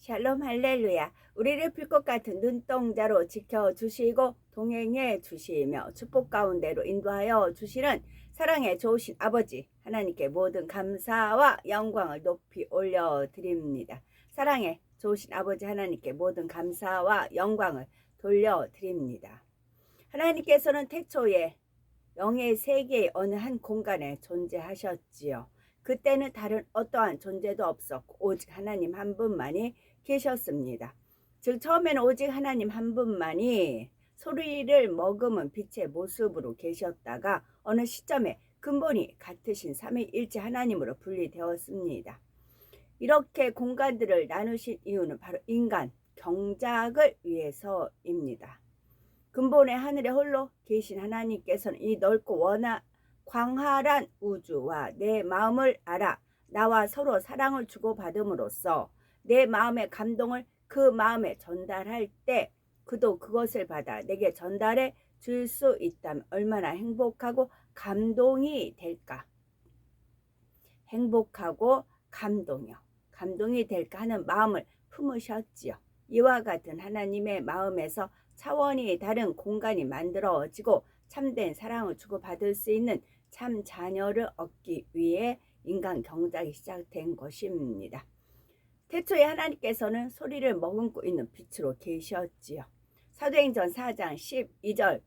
샬롬 할렐루야. 우리를 불꽃 같은 눈동자로 지켜주시고 동행해 주시며 축복 가운데로 인도하여 주시는 사랑의 좋으신 아버지 하나님께 모든 감사와 영광을 높이 올려드립니다. 사랑의 좋으신 아버지 하나님께 모든 감사와 영광을 돌려드립니다. 하나님께서는 태초에 영의 세계의 어느 한 공간에 존재하셨지요. 그때는 다른 어떠한 존재도 없었고 오직 하나님 한 분만이 계셨습니다. 즉 처음에는 오직 하나님 한 분만이 소리를 머금은 빛의 모습으로 계셨다가 어느 시점에 근본이 같으신 삼위일체 하나님으로 분리되었습니다. 이렇게 공간들을 나누신 이유는 바로 인간 경작을 위해서입니다. 근본의 하늘에 홀로 계신 하나님께서는 이 넓고 광활한 우주와 내 마음을 알아 나와 서로 사랑을 주고받음으로써 내 마음의 감동을 그 마음에 전달할 때 그도 그것을 받아 내게 전달해 줄 수 있다면 얼마나 행복하고 감동이 될까. 행복하고 감동이 될까 하는 마음을 품으셨지요. 이와 같은 하나님의 마음에서 차원이 다른 공간이 만들어지고 참된 사랑을 주고받을 수 있는 참 자녀를 얻기 위해 인간 경작이 시작된 것입니다. 태초에 하나님께서는 소리를 머금고 있는 빛으로 계셨지요. 사도행전 4장 12절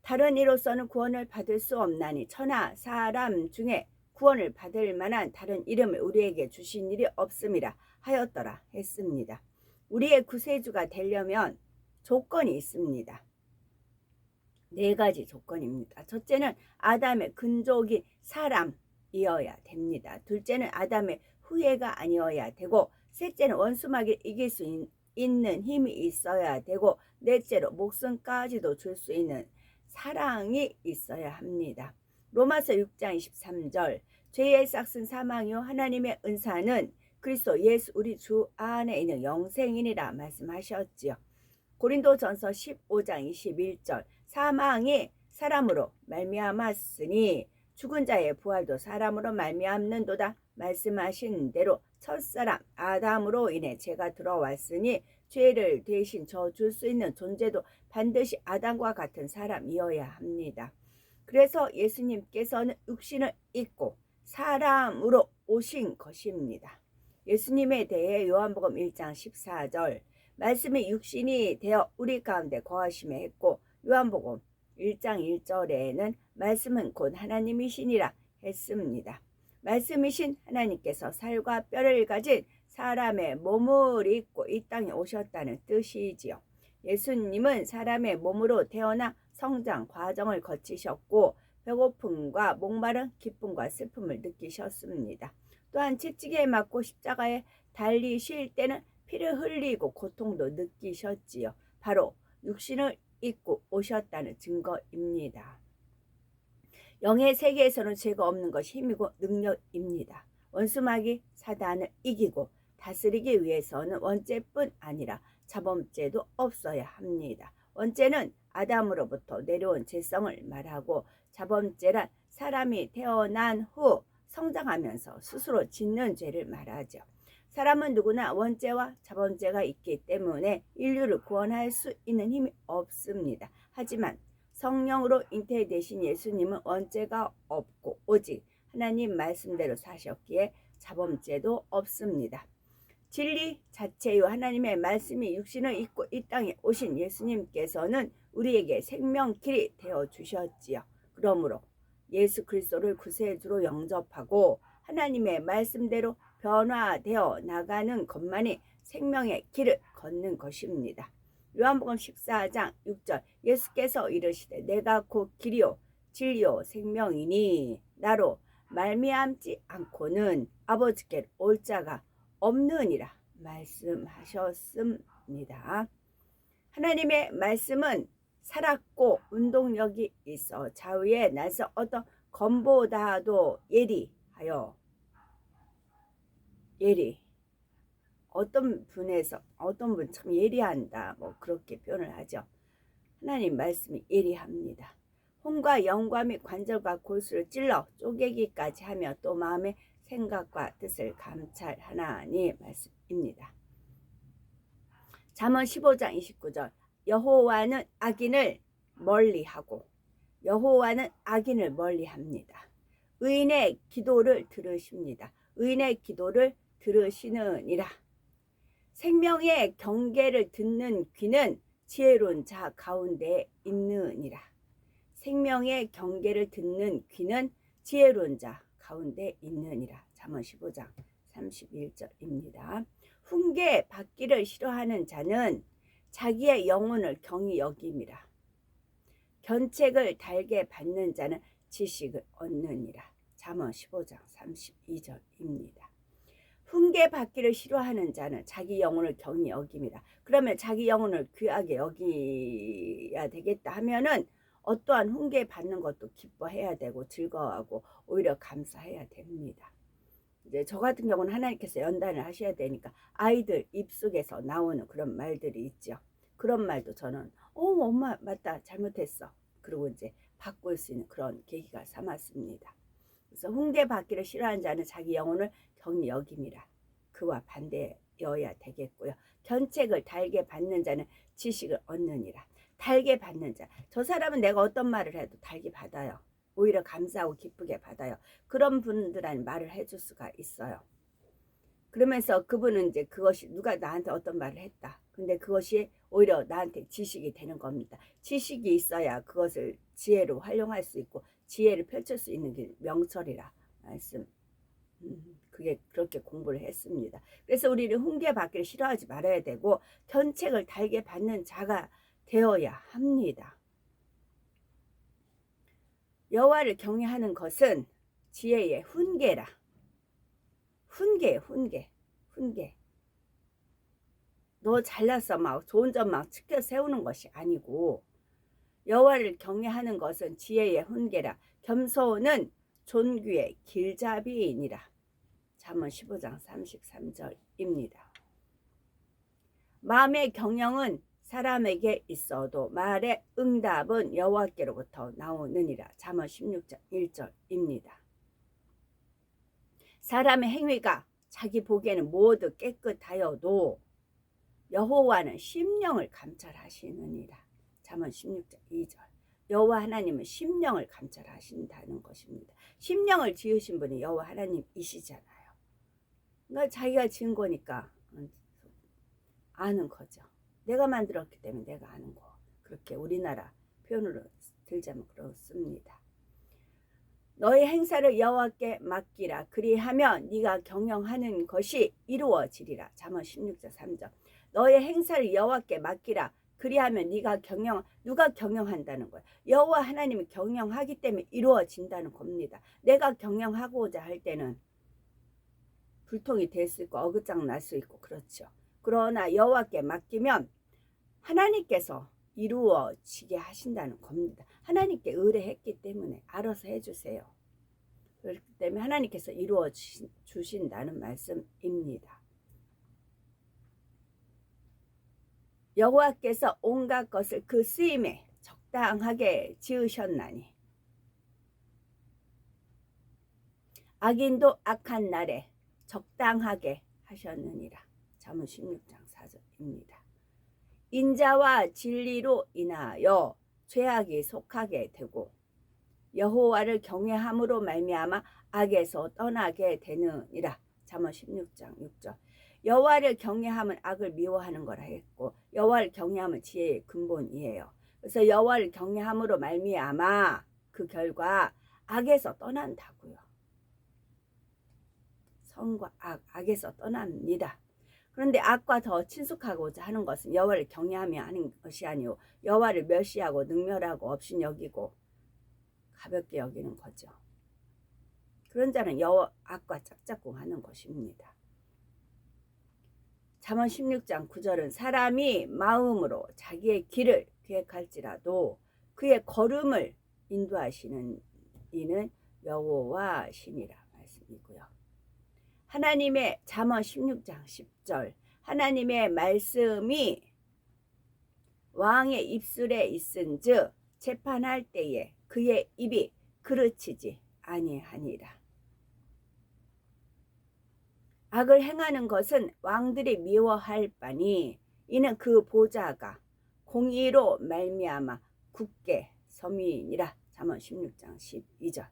다른 이로서는 구원을 받을 수 없나니 천하 사람 중에 구원을 받을 만한 다른 이름을 우리에게 주신 일이 없음이라 하였더라 했습니다. 우리의 구세주가 되려면 조건이 있습니다. 4가지 조건입니다. 첫째는 아담의 근족이 사람이어야 됩니다. 둘째는 아담의 후예가 아니어야 되고 셋째는 원수마귀를 이길 수 있는 힘이 있어야 되고 넷째로 목숨까지도 줄 수 있는 사랑이 있어야 합니다. 로마서 6장 23절 죄의 싹슨 사망이요 하나님의 은사는 그리스도 예수 우리 주 안에 있는 영생이니라 말씀하셨지요. 고린도전서 15장 21절 사망이 사람으로 말미암았으니 죽은 자의 부활도 사람으로 말미암는도다 말씀하신 대로 첫사람 아담으로 인해 죄가 들어왔으니 죄를 대신 져줄 수 있는 존재도 반드시 아담과 같은 사람이어야 합니다. 그래서 예수님께서는 육신을 입고 사람으로 오신 것입니다. 예수님에 대해 요한복음 1장 14절 말씀이 육신이 되어 우리 가운데 거하심에 했고 요한복음 1장 1절에는 말씀은 곧 하나님이시니라 했습니다. 말씀이신 하나님께서 살과 뼈를 가진 사람의 몸을 입고 이 땅에 오셨다는 뜻이지요. 예수님은 사람의 몸으로 태어나 성장 과정을 거치셨고 배고픔과 목마른 기쁨과 슬픔을 느끼셨습니다. 또한 채찍에 맞고 십자가에 달리실 때는 피를 흘리고 고통도 느끼셨지요. 바로 육신을 입고 오셨다는 증거입니다. 영의 세계에서는 죄가 없는 것이 힘이고 능력입니다. 원수마귀 사단을 이기고 다스리기 위해서는 원죄뿐 아니라 자범죄도 없어야 합니다. 원죄는 아담으로부터 내려온 죄성을 말하고 자범죄란 사람이 태어난 후 성장하면서 스스로 짓는 죄를 말하죠. 사람은 누구나 원죄와 자범죄가 있기 때문에 인류를 구원할 수 있는 힘이 없습니다. 하지만 성령으로 잉태되신 예수님은 원죄가 없고 오직 하나님 말씀대로 사셨기에 자범죄도 없습니다. 진리 자체요 하나님의 말씀이 육신을 입고 이 땅에 오신 예수님께서는 우리에게 생명길이 되어 주셨지요. 그러므로 예수 그리스도를 구세주로 영접하고 하나님의 말씀대로 변화되어 나가는 것만이 생명의 길을 걷는 것입니다. 요한복음 14장 6절 예수께서 이르시되 내가 곧 길이요 진리요 생명이니 나로 말미암지 않고는 아버지께 올 자가 없느니라 말씀하셨습니다. 하나님의 말씀은 살았고 운동력이 있어 좌우에 나서 어떤 검보다도 예리하여 어떤 분 참 예리한다 뭐 그렇게 표현을 하죠. 하나님 말씀이 예리합니다. 혼과 영과 및 관절과 골수를 찔러 쪼개기까지 하며 또 마음의 생각과 뜻을 감찰하나니 말씀입니다. 잠언 15장 29절 여호와는 악인을 멀리하고 여호와는 악인을 멀리합니다. 의인의 기도를 들으십니다. 의인의 기도를 들으시느니라. 생명의 경계를 듣는 귀는 지혜로운 자 가운데 있느니라. 생명의 경계를 듣는 귀는 지혜로운 자 가운데 있느니라. 잠언 15장 31절입니다. 훈계 받기를 싫어하는 자는 자기의 영혼을 경히 여김이라. 견책을 달게 받는 자는 지식을 얻느니라. 잠언 15장 32절입니다. 훈계 받기를 싫어하는 자는 자기 영혼을 경히 여김이라. 그러면 자기 영혼을 귀하게 여기야 되겠다 하면은 어떠한 훈계 받는 것도 기뻐해야 되고 즐거워하고 오히려 감사해야 됩니다. 이제 저 같은 경우는 하나님께서 연단을 하셔야 되니까 아이들 입속에서 나오는 그런 말들이 있죠. 그런 말도 저는 엄마 맞다 잘못했어. 그리고 이제 바꿀 수 있는 그런 계기가 삼았습니다. 그래서 훈계 받기를 싫어하는 자는 자기 영혼을 경히 여김이라. 그와 반대여야 되겠고요. 견책을 달게 받는 자는 지식을 얻느니라. 달게 받는 자. 저 사람은 내가 어떤 말을 해도 달게 받아요. 오히려 감사하고 기쁘게 받아요. 그런 분들한테 말을 해줄 수가 있어요. 그러면서 그분은 이제 그것이 누가 나한테 어떤 말을 했다. 근데 그것이 오히려 나한테 지식이 되는 겁니다. 지식이 있어야 그것을 지혜로 활용할 수 있고 지혜를 펼칠 수 있는 게 명철이라 말씀. 그게 그렇게 공부를 했습니다. 그래서 우리는 훈계 받기를 싫어하지 말아야 되고 견책을 달게 받는 자가 되어야 합니다. 여호와를 경외하는 것은 지혜의 훈계라. 훈계. 너 잘났어 막 좋은 점 막 치켜 세우는 것이 아니고 여호와를 경외하는 것은 지혜의 훈계라. 겸손은 존귀의 길잡이이니라. 잠언 15장 33절입니다. 마음의 경영은 사람에게 있어도 말의 응답은 여호와께로부터 나오느니라. 잠언 16장 1절입니다. 사람의 행위가 자기 보기에는 모두 깨끗하여도 여호와는 심령을 감찰하시느니라. 잠언 16장 2절. 여호와 하나님은 심령을 감찰하신다는 것입니다. 심령을 지으신 분이 여호와 하나님이시잖아요. 그러니까 자기가 지은 거니까 아는 거죠. 내가 만들었기 때문에 내가 아는 거. 그렇게 우리나라 표현으로 들자면 그렇습니다. 너의 행사를 여호와께 맡기라. 그리하면 네가 경영하는 것이 이루어지리라. 잠언 16장 3절. 너의 행사를 여호와께 맡기라. 그리하면 누가 경영한다는 거야. 여호와 하나님이 경영하기 때문에 이루어진다는 겁니다. 내가 경영하고자 할 때는 불통이 될 수 있고 어긋장 날 수 있고 그렇죠. 그러나 여호와께 맡기면 하나님께서 이루어지게 하신다는 겁니다. 하나님께 의뢰했기 때문에 알아서 해주세요. 그렇기 때문에 하나님께서 이루어 주신다는 말씀입니다. 여호와께서 온갖 것을 그 쓰임에 적당하게 지으셨나니 악인도 악한 날에 적당하게 하셨느니라. 잠언 16장 4절입니다. 인자와 진리로 인하여 죄악이 속하게 되고 여호와를 경외함으로 말미암아 악에서 떠나게 되느니라. 잠언 16장 6절. 여호와를 경외함은 악을 미워하는 거라 했고 여호와를 경외함은 지혜의 근본이에요. 그래서 여호와를 경외함으로 말미암아 그 결과 악에서 떠난다고요. 선과 악에서 떠납니다. 그런데 악과 더 친숙하고자 하는 것은 여호와를 경외하며 하는 것이 아니오 여호와를 멸시하고 능멸하고 업신여기고 가볍게 여기는 거죠. 그런 자는 악과 짝짝꿍하는 것입니다. 잠언 16장 9절은 사람이 마음으로 자기의 길을 계획할지라도 그의 걸음을 인도하시는 이는 여호와시니라 말씀이고요. 하나님의 잠언 16장 10절 하나님의 말씀이 왕의 입술에 있은즉 재판할 때에 그의 입이 그르치지 아니하니라. 악을 행하는 것은 왕들이 미워할 바니 이는 그 보좌가 공의로 말미암아 굳게 서민이라. 잠언 16장 12절.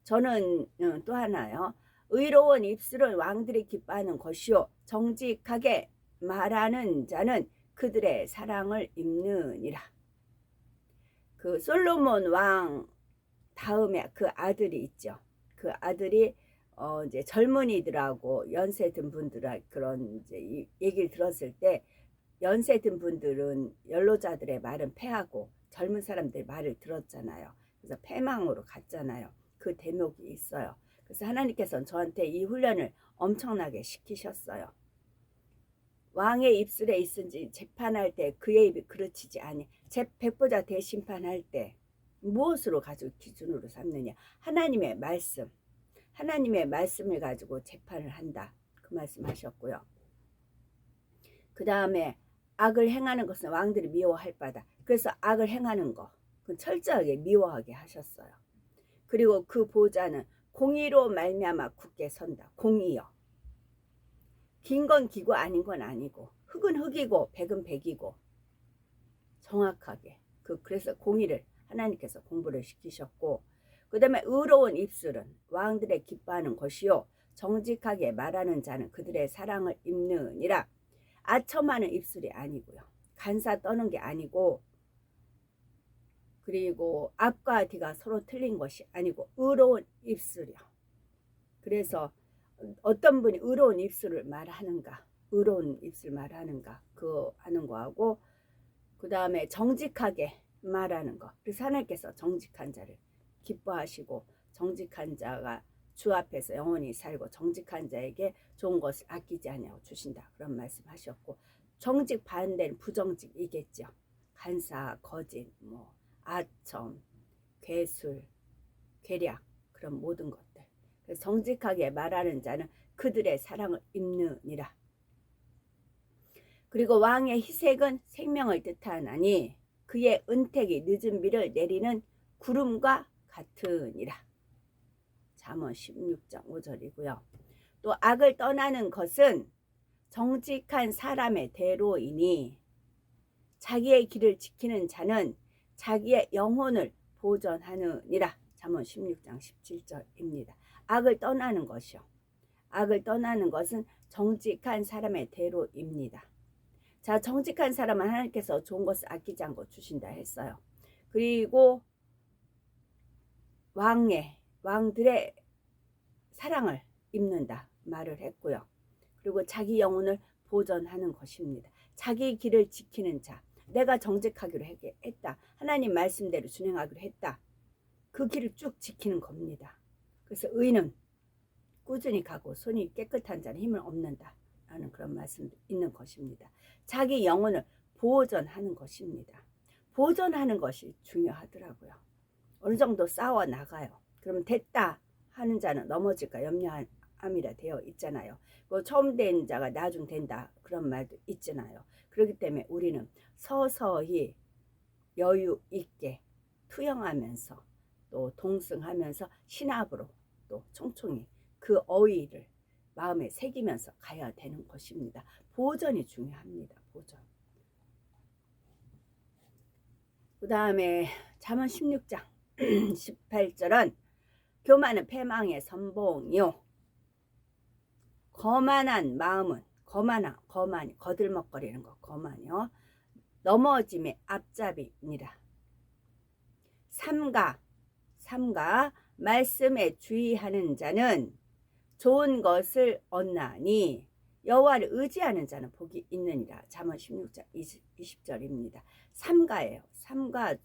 저는 또 하나요. 의로운 입술은 왕들이 기뻐하는 것이요 정직하게 말하는 자는 그들의 사랑을 입느니라. 그 솔로몬 왕 다음에 그 아들이 있죠. 그 아들이 이제 젊은이들하고 연세 든 분들의 그런 이제 얘기를 들었을 때, 연세 든 분들은 연로자들의 말은 패하고 젊은 사람들의 말을 들었잖아요. 그래서 패망으로 갔잖아요. 그 대목이 있어요. 그래서 하나님께서는 저한테 이 훈련을 엄청나게 시키셨어요. 왕의 입술에 있은지 재판할 때 그의 입이 그르치지 아니. 백보자 대심판할 때 무엇으로 가지고 기준으로 삼느냐. 하나님의 말씀. 하나님의 말씀을 가지고 재판을 한다. 그 말씀하셨고요. 그 다음에 악을 행하는 것은 왕들이 미워할 바다. 그래서 악을 행하는 거 그 철저하게 미워하게 하셨어요. 그리고 그 보좌는 공의로 말미암아 굳게 선다. 공의요. 긴 건 기고 아닌 건 아니고, 흑은 흑이고 백은 백이고, 정확하게 그래서 공의를 하나님께서 공부를 시키셨고, 그 다음에 의로운 입술은 왕들의 기뻐하는 것이요 정직하게 말하는 자는 그들의 사랑을 입느니라. 아첨하는 입술이 아니고요, 간사 떠는 게 아니고, 그리고 앞과 뒤가 서로 틀린 것이 아니고 의로운 입술이요. 그래서 어떤 분이 의로운 입술을 말하는가, 의로운 입술 말하는가 그 하는 거하고, 그 다음에 정직하게 말하는 거. 그래서 하나님께서 정직한 자를 기뻐하시고, 정직한 자가 주 앞에서 영원히 살고 정직한 자에게 좋은 것을 아끼지 아니하고 주신다. 그런 말씀하셨고, 정직 반대는 부정직이겠죠. 간사, 거짓, 아첨, 괴술, 괴략, 그런 모든 것들. 그래서 정직하게 말하는 자는 그들의 사랑을 입느니라. 그리고 왕의 희색은 생명을 뜻하나니 그의 은택이 늦은 비를 내리는 구름과 같으니라. 잠언 16장 5절이고요. 또 악을 떠나는 것은 정직한 사람의 대로이니 자기의 길을 지키는 자는 자기의 영혼을 보전하느니라. 잠언 16장 17절입니다. 악을 떠나는 것이요. 악을 떠나는 것은 정직한 사람의 대로입니다. 자, 정직한 사람은 하나님께서 좋은 것을 아끼지 않고 주신다 했어요. 그리고 왕들의 사랑을 입는다 말을 했고요. 그리고 자기 영혼을 보전하는 것입니다. 자기 길을 지키는 자, 내가 정직하기로 했다, 하나님 말씀대로 준행하기로 했다, 그 길을 쭉 지키는 겁니다. 그래서 의는 꾸준히 가고 손이 깨끗한 자는 힘을 얻는다 라는 그런 말씀도 있는 것입니다. 자기 영혼을 보존하는 것입니다. 보존하는 것이 중요하더라고요. 어느 정도 싸워 나가요. 그러면 됐다 하는 자는 넘어질까 염려함이라 되어 있잖아요. 처음 된 자가 나중 된다 그런 말도 있잖아요. 그렇기 때문에 우리는 서서히 여유 있게 투영하면서 또 동승하면서 신학으로 또 총총히 그 어휘를 마음에 새기면서 가야 되는 것입니다. 보존이 중요합니다. 보존. 그 다음에 잠언 16장 18절은 교만은 패망의 선봉이요 거만한 마음은 거만이 거들먹거리는 거 거만이요 넘어짐의 앞잡이니라. 삼가 말씀에 주의하는 자는 좋은 것을 얻나니 여호와를 의지하는 자는 복이 있느니라. 잠언 16장 20절입니다. 삼가예요. 삼가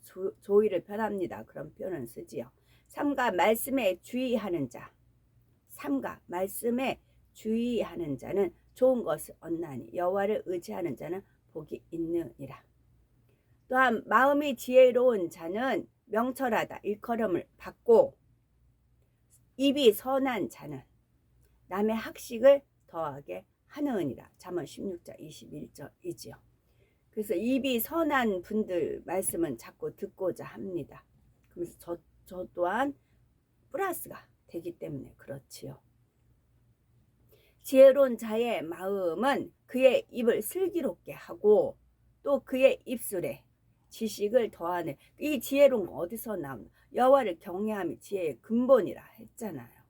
조의를 표합니다. 그런 표현을 쓰지요. 삼가 말씀에 주의하는 자, 삼가 말씀에 주의하는 자는 좋은 것을 얻나니 여호와를 의지하는 자는 복이 있느니라. 또한 마음이 지혜로운 자는 명철하다 일컬음을 받고, 입이 선한 자는 남의 학식을 더하게 하느니라. 잠언 16장 21절이지요. 그래서 입이 선한 분들 말씀은 자꾸 듣고자 합니다. 그래서 저 또한 플러스가 되기 때문에 그렇지요. 지혜로운 자의 마음은 그의 입을 슬기롭게 하고 또 그의 입술에 지식을 더하는. 이 지혜로운 거 어디서 나오나? 여호와를 경외함이 지혜의 근본이라 했잖아요.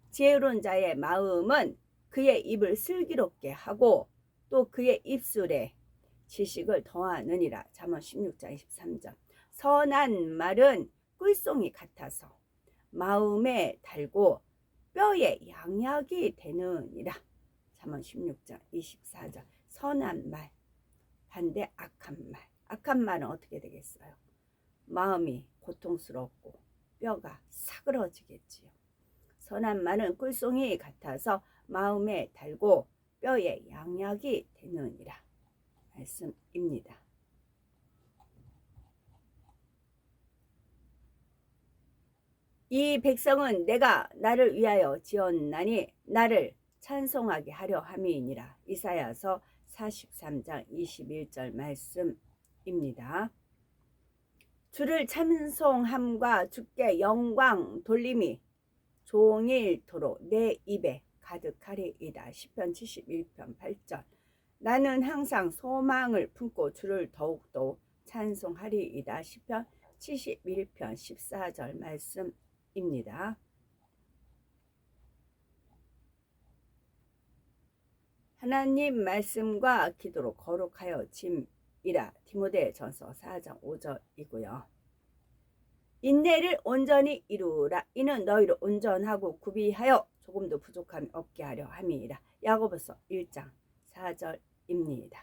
지혜로운 자의 마음은 그의 입을 슬기롭게 하고 또 그의 입술에 지식을 더하느니라. 잠언 16장 23절. 선한 말은 꿀송이 같아서 마음에 달고 뼈에 양약이 되느니라. 잠언 16장 24절. 선한 말 반대 악한 말. 악한 말은 어떻게 되겠어요? 마음이 고통스럽고 뼈가 사그러지겠지요. 선한 말은 꿀송이 같아서 마음에 달고 뼈에 양약이 되느니라 말씀입니다. 이 백성은 내가 나를 위하여 지었나니 나를 찬송하게 하려 함이니라. 이사야서 43장 21절 말씀입니다. 주를 찬송함과 주께 영광 돌림이 종일토록 내 입에 가득하리이다. 시편 71편 8절. 나는 항상 소망을 품고 주를 더욱더 찬송하리이다. 시편 71편 14절 말씀입니다. 하나님 말씀과 기도로 거룩하여 짐이라. 디모데전서 4장 5절이고요. 인내를 온전히 이루라. 이는 너희를 온전하고 구비하여 조금도 부족함이 없게 하려 함이니라. 야고보서 1장 4절입니다.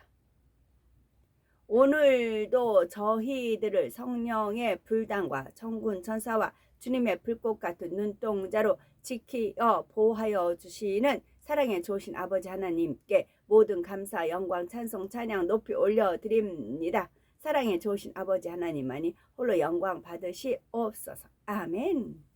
오늘도 저희들을 성령의 불단과 천군 천사와 주님의 불꽃 같은 눈동자로 지키어 보호하여 주시는 사랑의 좋으신 아버지 하나님께 모든 감사, 영광, 찬송, 찬양 높이 올려드립니다. 사랑의 좋으신 아버지 하나님만이 홀로 영광 받으시옵소서. 아멘.